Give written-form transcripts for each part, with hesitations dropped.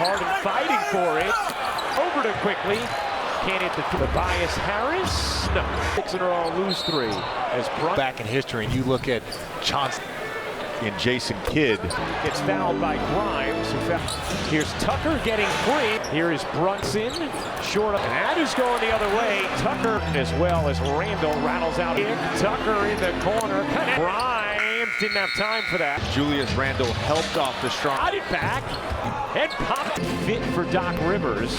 Harden fighting for it. Over to quickly. Can't hit the bias. Harris. No. 6 in a row, lose 3. As back in history, and you look at Johnson and Jason Kidd gets fouled by Grimes. Here's Tucker getting free. Here is Brunson. Short up. And that is going the other way. Tucker as well as Randall rattles out. Tucker in the corner. Grimes didn't have time for that. Julius Randle helped off the strong. Got it back. And popped fit for Doc Rivers.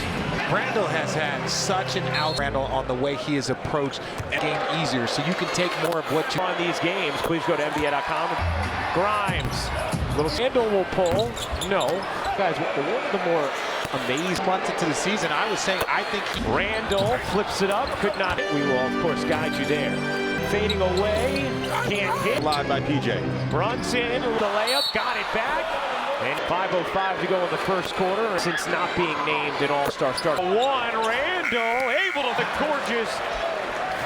Randall has had such an out on the way he has approached the game easier, so you can take more of what you on these games. Please go to nba.com. Grimes, little Randall will pull. No, guys, one of the more amazing months into the season. I was saying I think Randall flips it up. Could not. We will of course guide you there. Fading away, can't hit. Live by PJ. Brunson, the layup, got it back. And 5:05 to go in the first quarter since not being named an all-star starter. Randall able to the gorgeous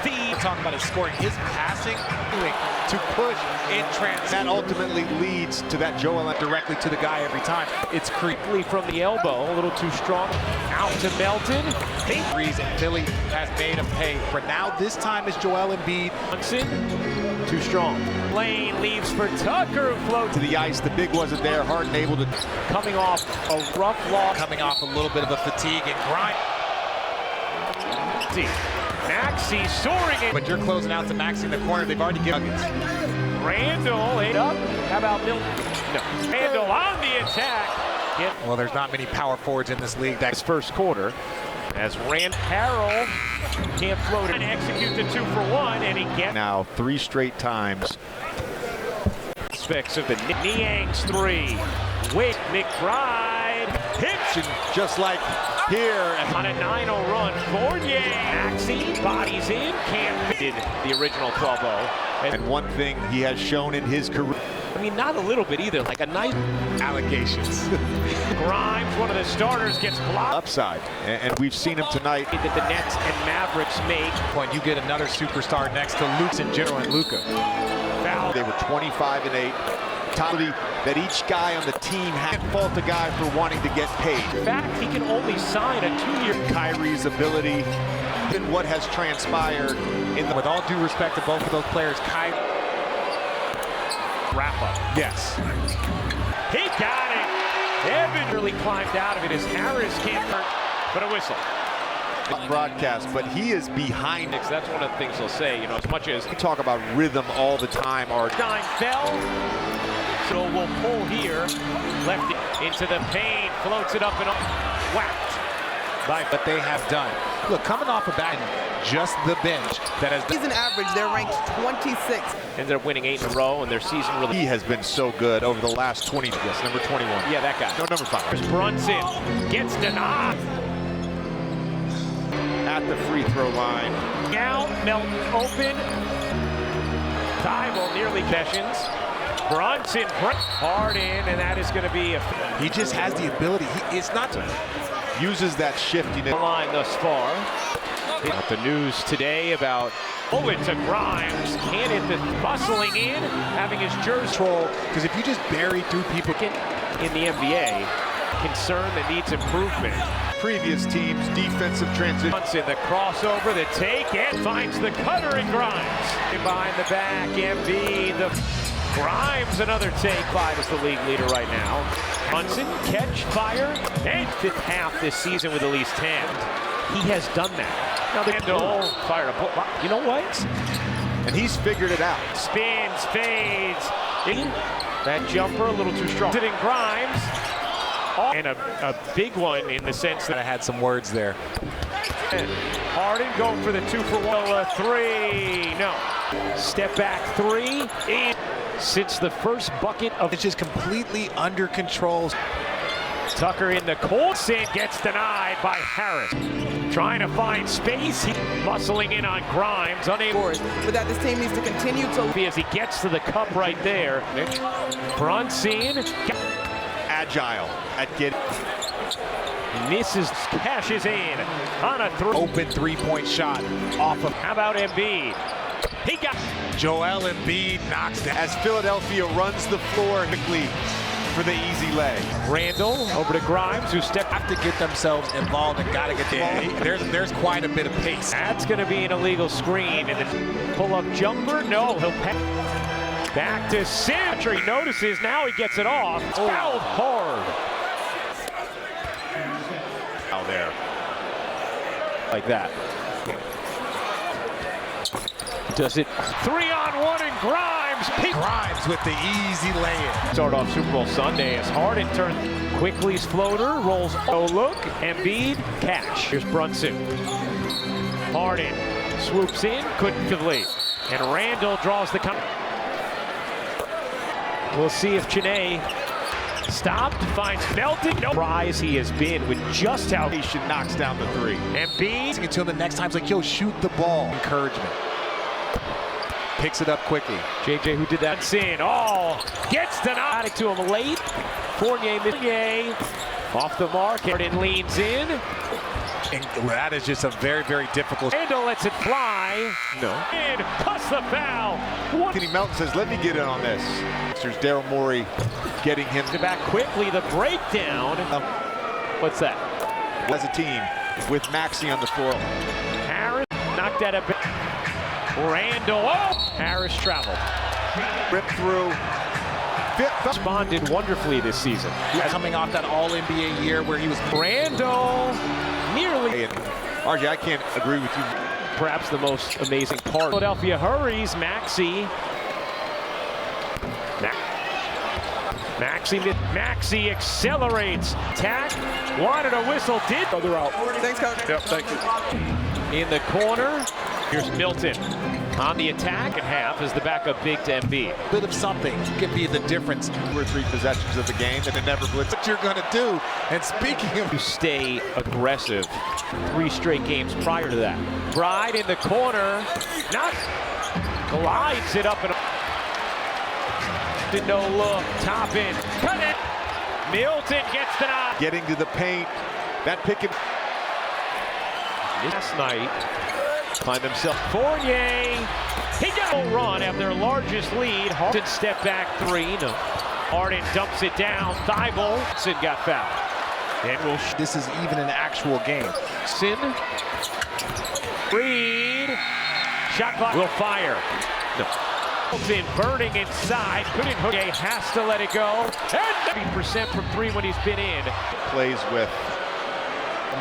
feed. We're talking about his scoring, his passing to push in transition. That ultimately leads to that Joel directly to the guy every time. It's creepily from the elbow, a little too strong. Out to Melton. And Philly has made him pay. For now, this time is Joel Embiid. Johnson, too strong. Lane leaves for Tucker, who floats to the ice. The big wasn't there. Harden able to. Coming off a rough loss. Coming off a little bit of a fatigue and grind. Maxey soaring it. But you're closing out to Maxey in the corner. They've already given Nuggets. Randall it up. How about Milton? No. Randall on the attack. Well, there's not many power forwards in this league. That's first quarter. As Harrell can't float it and execute the 2-for-1, and he gets now 3 straight times. Aspects of the Niang's 3. With McBride hits, and just like here on a 9-0 run. Fournier, Maxey bodies in, can't did the original 12-0. And one thing he has shown in his career. I mean, not a little bit either, like a nice allegations. Grimes, one of the starters, gets blocked. Upside, and we've seen him tonight. That the Nets and Mavericks make. When you get another superstar next to Luke in general and Luka. They were 25 and 8. That each guy on the team had fault a guy for wanting to get paid. In fact, he can only sign a 2-year. Kyrie's ability and what has transpired in the. With all due respect to both of those players, Kyrie. Wrap up. Yes. He got it. Evan really climbed out of it as Harris can't hurt, but a whistle. Broadcast, but he is behind it. That's one of the things they'll say, you know, as much as we talk about rhythm all the time. Stein fell, so we'll pull here, left it into the paint, floats it up and up, whacked. But they have done. Look, coming off a back, just the bench that has season average, they're ranked 26. Ended up winning 8 in a row, and their season really. He has been so good over the last 20. Yes, number 21. Yeah, that guy. No, number 5. There's Brunson gets denied. At the free throw line. Out, Melton open. Thibault nearly Sessions. Brunson Harden, and that is going to be a. He just has the ability. It's not to. Uses that shiftiness. Line thus far. The news today about bullet to Grimes. Can't hit the bustling in, having his jersey. Because if you just bury through people in the NBA, concern that needs improvement. Previous teams defensive transition. The crossover, the take, and finds the cutter in Grimes. Behind the back, Embiid, the Grimes, another take. 5 is the league leader right now. Brunson, catch, fire, and 5th half this season with at least 10. He has done that. Now the Randall fired a. You know what? And he's figured it out. Spins, fades. That jumper a little too strong. Sitting Grimes. And a big one in the sense that I had some words there. Harden going for the 2-for-1. 3. No. Step back 3. And since the first bucket of. It's just completely under control. Tucker in the cold. Sin gets denied by Harris. Trying to find space. He muscling in on Grimes. Unable. But that this team needs to continue to. As he gets to the cup right there. Brunson. Agile at getting. Misses, cashes in on a open 3-point shot off of. How about Embiid? He got. Joel Embiid knocks down. As Philadelphia runs the floor quickly. for the easy lay. Randall over to Grimes, who stepped. Have to get themselves involved and got to get the ball. There's quite a bit of pace. That's going to be an illegal screen. And then pull-up jumper. No, he'll pass. Back to Sim. He notices. Now he gets it off. It's fouled hard. Out there. Like that. Does it 3-on-1 and Grimes. Grimes with the easy lay-in. Start off Super Bowl Sunday as Harden turns Quickly's floater, rolls oh look, Embiid, catch. Here's Brunson. Harden swoops in, couldn't complete. And Randall draws the counter. We'll see if Chiney stopped, finds Melton. No rise he has been with just how He should knocks down the three. Embiid. Until the next time, it's like, yo, shoot the ball. Encouragement. Picks it up quickly. JJ, who did that sin, gets denied it to him late. Fournier off the mark. Harden leans in. And that is just a very, very difficult. Randall lets it fly. No. And plus the foul. Kenny Melton says, let me get in on this. There's Daryl Morey getting him Back quickly, the breakdown. What's that? as a team with Maxey on the floor. Harris knocked at a bit. Randall, Harris traveled. Ripped through. Responded wonderfully this season. Coming off that All-NBA year where he was. Randall nearly. And RJ, I can't agree with you. Perhaps the most amazing part. Philadelphia hurries. Maxey accelerates. Attack. Wanted a whistle. Did. They're out. Thanks, Coach. Yep, thank you. In the corner. Here's Milton on the attack and half as the backup big to Embiid. Bit of something could be the difference. 2 or 3 possessions of the game and it never blitzed. What you're going to do. And speaking of. To stay aggressive. 3 straight games prior to that. Bride in the corner. Not. Glides it up and did no look. Top in. Cut it. Milton gets denied. Getting to the paint. That pick and Last night, find himself Fournier. He got a run at their largest lead. Harden step back 3. No. Harden dumps it down. Thibault got fouled. And This is even an actual game. Sin. Reed. Shot clock will fire. No. Milton burning inside. Couldn't hook. Has to let it go. And 30% from 3 when he's been in. plays with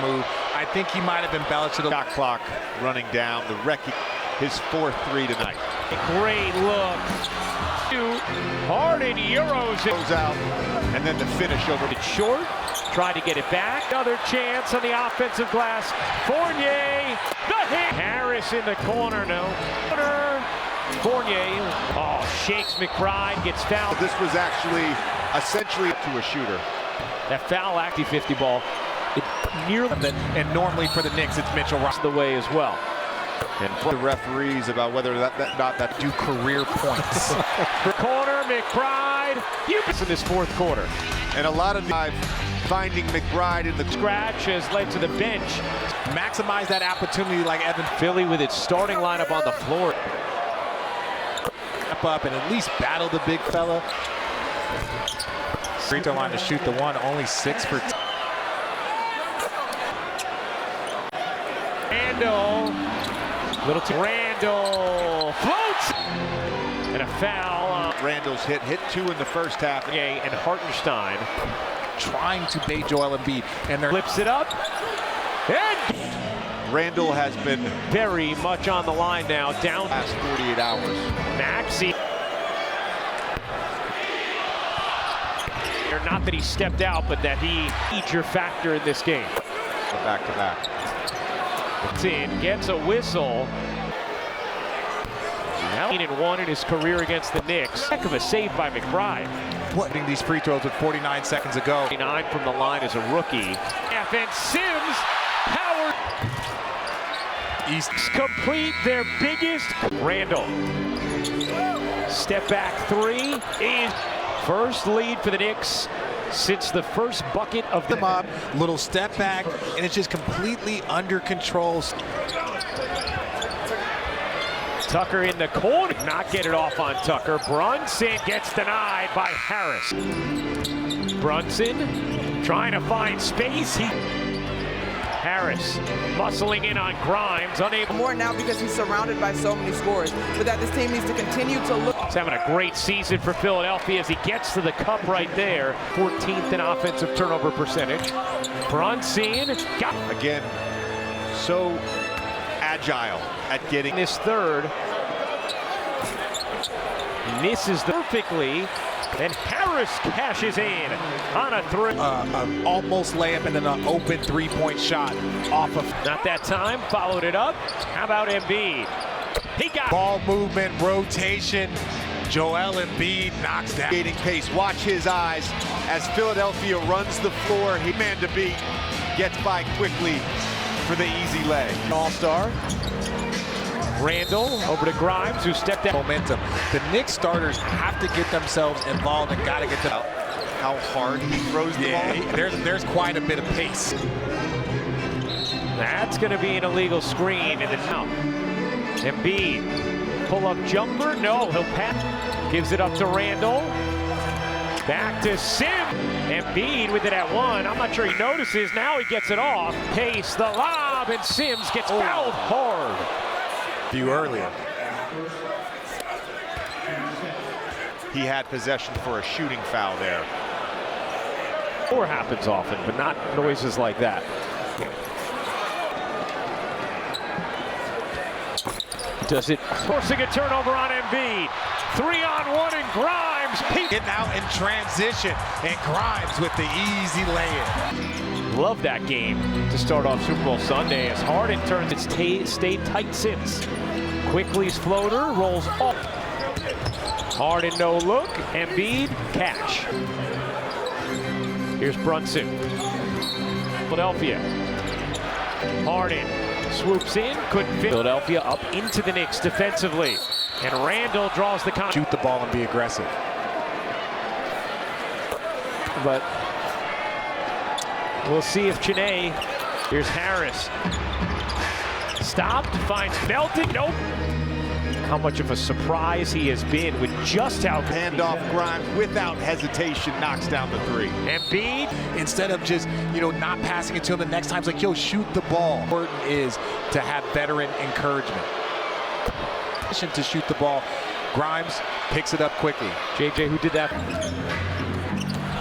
Move. I think he might have embellished it a shot clock running down. The wrecking his 4th 3 tonight. A great look. Harden Euros it. Goes out and then the finish over. It's short. Tried to get it back. Another chance on the offensive glass. Fournier. The hit. Harris in the corner. No. Fournier. Shakes McBride. Gets fouled. This was actually essentially to a shooter. That foul active 50 ball. It nearly. And normally for the Knicks, it's Mitchell Ross. The way as well. And for the referees about whether that Do career points. Corner, McBride. In this 4th quarter. and a lot of finding McBride in the Scratch has led to the bench. Maximize that opportunity like Evan. Philly with its starting lineup on the floor. Step up and at least battle the big fella. Free throw line to shoot the one, only 6 for. Randall. Little Randall floats. And a foul. Randall's hit 2 in the first half. And Hartenstein Trying to bait Joel Embiid. And they're flips it up. And Randall has been very much on the line now. Down. last 48 hours. Maxey. Not that he stepped out, but that he major factor in this game. Back to back. Gets a whistle. Now 1 in his career against the Knicks. Heck of a save by McBride. putting these free throws with 49 seconds to go. 9 from the line as a rookie. And Sims, Howard. East Complete their biggest. Randall. Step back 3 is first lead for the Knicks since the first bucket of the mob. Little step back, and it's just completely under control. Tucker in the corner. Not get it off on Tucker. Brunson gets denied by Harris. Brunson trying to find space. Harris muscling in on Grimes, unable. More now because he's surrounded by so many scorers, but that this team needs to continue to look. He's having a great season for Philadelphia as he gets to the cup right there. 14th in offensive turnover percentage. Brunson got again, so agile at getting this third. Misses perfectly. And Harris cashes in on a three. Almost layup and then an open three-point shot off of. Not that time. Followed it up. How about Embiid? He got Ball movement, rotation. Joel Embiid knocks down. Gaining pace. Watch his eyes as Philadelphia runs the floor. He man to beat. Gets by quickly for the easy leg. All-star. Randall over to Grimes, who stepped out. Momentum. The Knicks starters have to get themselves involved and got to get them out. How hard he throws the ball. There's quite a bit of pace. That's going to be an illegal screen in the now. Embiid, pull-up jumper. No, he'll pass. Gives it up to Randall. Back to Sim. Embiid with it at one. I'm not sure he notices. Now he gets it off. Pace, the lob, and Sims gets fouled hard. Few earlier. He had possession for a shooting foul there. Or happens often, but not noises like that. Does it forcing a turnover on Embiid? 3-on-1 and Grimes. Getting out in transition and Grimes with the easy lay-in. Love that game to start off Super Bowl Sunday as Harden turns. It's stayed tight since. Quickly's floater rolls off. Harden no look. Embiid cash. Here's Brunson. Philadelphia. Harden swoops in. Couldn't fit. Philadelphia up into the Knicks defensively. And Randall draws the count. Shoot the ball and be aggressive. But we'll see if Chiney. Here's Harris. Stopped, finds Melton. Nope. How much of a surprise he has been with just how handoff. Grimes without hesitation knocks down the three. Embiid, instead of just not passing it to him the next time, it's like, yo, shoot the ball. Important is to have veteran encouragement. To shoot the ball. Grimes picks it up quickly. JJ, who did that?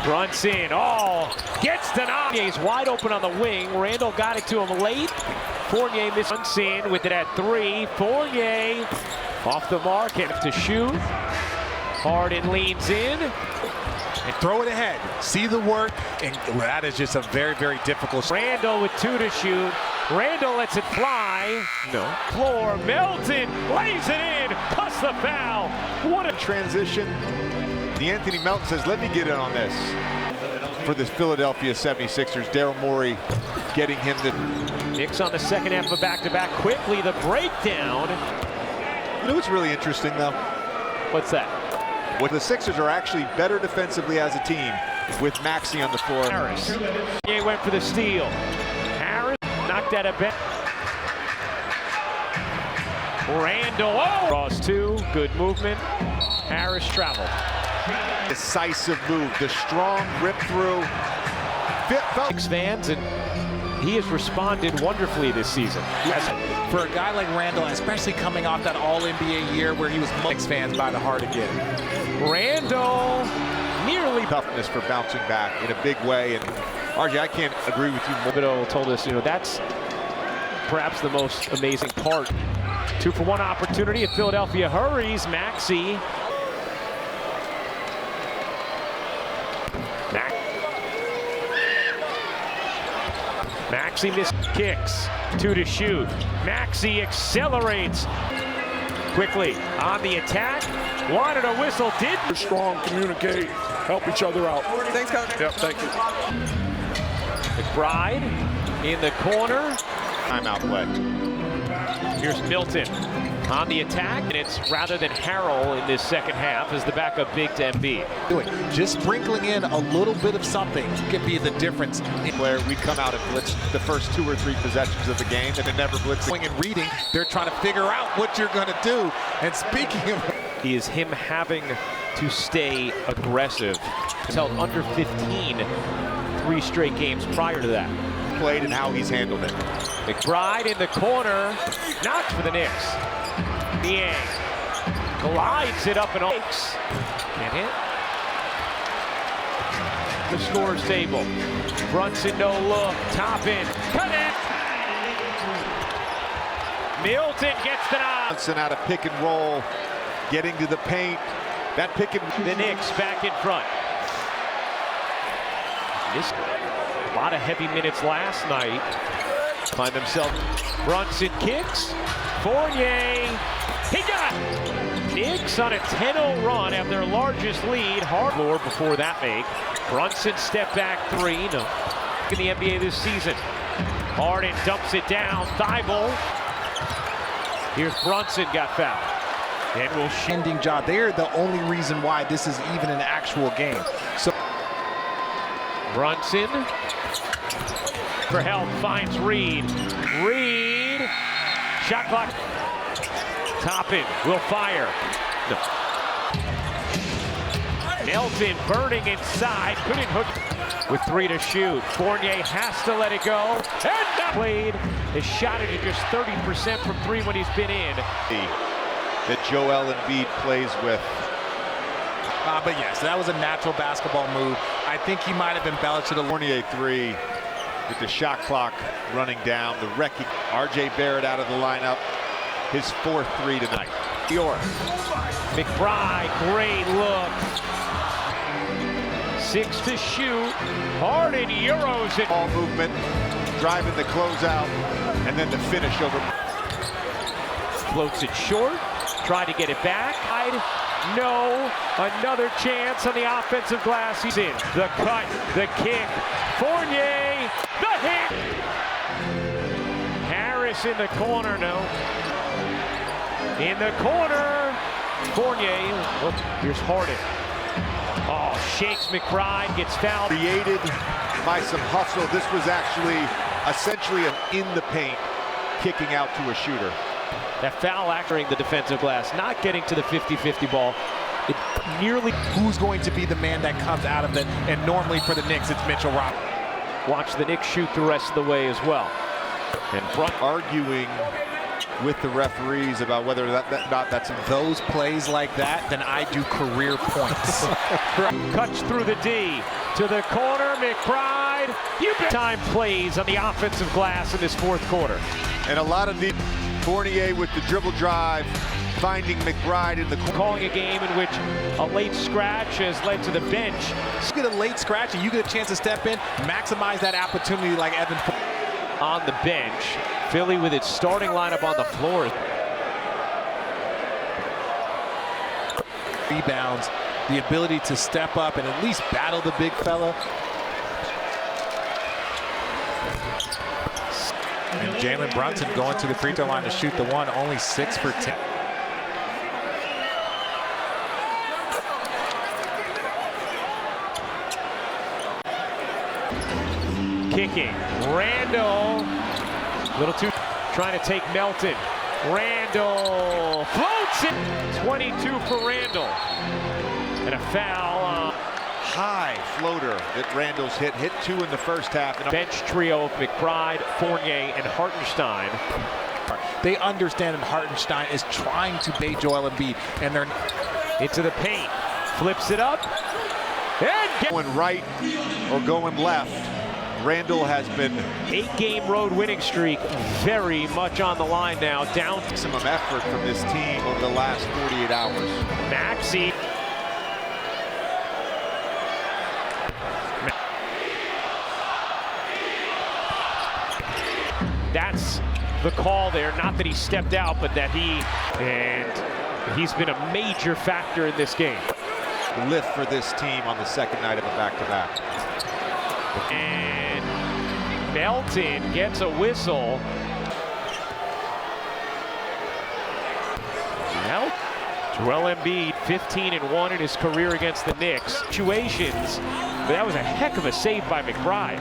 Brunson, gets denied. He's wide open on the wing. Randall got it to him late. Fournier missed. Brunson with it at three. Fournier off the mark and to shoot. Harden leans in. And throw it ahead. See the work. And that is just a very, very difficult. Randall with two to shoot. Randall lets it fly. No. Floor. Melton lays it in. Plus the foul. What a transition. Anthony Melton says, let me get in on this. For the Philadelphia 76ers, Daryl Morey getting him the... Knicks on the second half of a back-to-back. Quickly, the breakdown. You know what's really interesting, though? What's that? What the Sixers are actually better defensively as a team with Maxey on the floor. Harris. He went for the steal. Harris knocked at a bet. Randall. Cross two. Good movement. Harris traveled. Decisive move. The strong rip through. Knicks fans, and he has responded wonderfully this season. For a guy like Randall, especially coming off that All-NBA year where he was Knicks fans by the heart again. Randall nearly toughness for bouncing back in a big way. And RJ, I can't agree with you more. Biddle told us, that's perhaps the most amazing part. 2-for-1 opportunity if Philadelphia hurries. Maxey. Maxey missed kicks. 2 to shoot. Maxey accelerates. Quickly on the attack. Wanted a whistle. Did. Strong, communicate, help each other out. Thanks, Coach. Yep, thank you. McBride in the corner. Timeout play. Here's Milton on the attack, and it's rather than Harrell in this second half as the backup big to Embiid. Just sprinkling in a little bit of something could be the difference. Where we come out and blitz the first 2 or 3 possessions of the game and then never blitzing. And reading, they're trying to figure out what you're going to do. And speaking of... Is him having to stay aggressive He's held under 15 3 straight games prior to that. Played and how he's handled it. McBride in the corner, knocks for the Knicks. Niang glides it up and makes. Can't hit. The scores table. Brunson no look, top in, cut it. Milton gets the nod. Brunson out of pick and roll, getting to the paint. That pick and The Knicks back in front. This, a lot of heavy minutes last night. Find himself. Brunson kicks. Fournier. He got it. Knicks on a 10-0 run have their largest lead. Hard floor before that make. Brunson step back 3. No. In the NBA this season. Harden dumps it down. Thibault. Here's Brunson got fouled. And will ending job. They're the only reason why this is even an actual game. So Brunson for help finds Reed. Reed, shot clock. Toppin will fire. No. Melton burning inside, couldn't hook with 3 to shoot. Fournier has to let it go. And that played. His shot at just 30% from 3 when he's been in. that Joel Embiid plays with. But yes, that was a natural basketball move. I think he might have embellished it a little. Fournier 3 with the shot clock running down. The wrecking. RJ Barrett out of the lineup. His 4th 3 tonight. York. McBride, great look. 6 to shoot. Harden Euros it. Ball movement, driving the closeout, and then the finish over. Floats it short. Tried to get it back. No. Another chance on the offensive glass. He's in. The cut. The kick. Fournier. The hit. Harris in the corner. No. In the corner. Fournier. Oh, here's Harden. Oh, shakes McBride. Gets fouled. Created by some hustle. This was actually essentially in the paint, kicking out to a shooter. That foul acting the defensive glass, not getting to the 50-50 ball. It nearly. Who's going to be the man that comes out of it? And normally for the Knicks, it's Mitchell Robinson. Watch the Knicks shoot the rest of the way as well. And Arguing with the referees about whether that's those plays like that, then I do career points. cuts through the D to the corner. McBride. Time plays on the offensive glass in this 4th quarter. And a lot of the Fournier with the dribble drive, finding McBride in the corner. Calling a game in which a late scratch has led to the bench. You get a late scratch and you get a chance to step in, maximize that opportunity like Evan. On the bench, Philly with its starting lineup on the floor. Rebounds, the ability to step up and at least battle the big fella. And Jalen Brunson going to the free throw line to shoot the one, only 6 for 10. Kicking, Randall, little too, trying to take Melton. Randall floats it, 22 for Randall. And a foul. High floater that Randall's hit 2 in the first half. And Bench trio of McBride, Fournier, and Hartenstein. They understand that Hartenstein is trying to bait Joel Embiid, and they're into the paint, flips it up, and going right or going left. Randall has been 8-game road winning streak, very much on the line now. Down maximum effort from this team over the last 48 hours. Maxey. That's the call there. Not that he stepped out, but that he's been a major factor in this game. Lift for this team on the 2nd night of a back-to-back. And Melton gets a whistle. Joel Embiid, 15-1 in his career against the Knicks. Situations, but that was a heck of a save by McBride.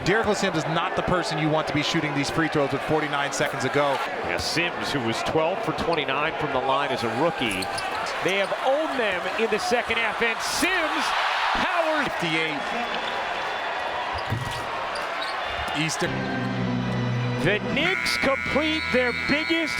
Derek Sims is not the person you want to be shooting these free throws with 49 seconds ago. Yeah, Sims, who was 12 for 29 from the line as a rookie. They have owned them in the 2nd half, and Sims powers scores. 58. Eastern. The Knicks complete their biggest